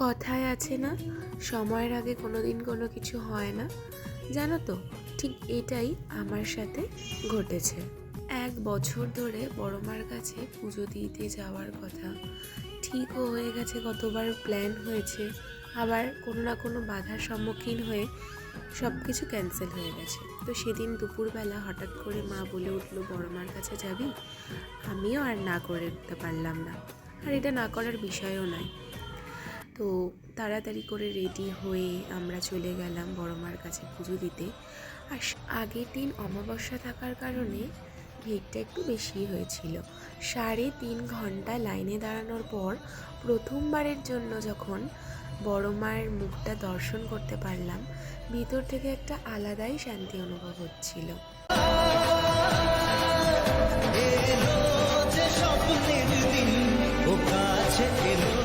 কথায় আছে না, সময়ের আগে কোনোদিন কোনো কিছু হয় না। জানো তো, ঠিক এটাই আমার সাথে ঘটেছে। 1 বছর ধরে বড় মার কাছে পুজো দিতে যাওয়ার কথা ঠিকও হয়ে গেছে, কতবার প্ল্যান হয়েছে, আবার কোনো না কোনো বাধার সম্মুখীন হয়ে সব কিছু ক্যান্সেল হয়ে গেছে। তো সেদিন দুপুরবেলা হঠাৎ করে মা বলে উঠলো, বড় মার কাছে যাবি? আমিও আর না করে উঠতে পারলাম না, আর এটা না করার বিষয়ও নয়। তো তাড়াতাড়ি করে রেডি হয়ে আমরা চলে গেলাম বড় মার কাছে পুজো দিতে। আর আগের দিন অমাবস্যা থাকার কারণে ভিড়টা একটু বেশি হয়েছিল। 3.5 ঘন্টা লাইনে দাঁড়ানোর পর প্রথমবারের জন্য যখন বড় মায়ের মুখটা দর্শন করতে পারলাম, ভিতর থেকে একটা আলাদাই শান্তি অনুভব হচ্ছিল। এলো যে স্বপ্নের দিন, ও কাছে এলো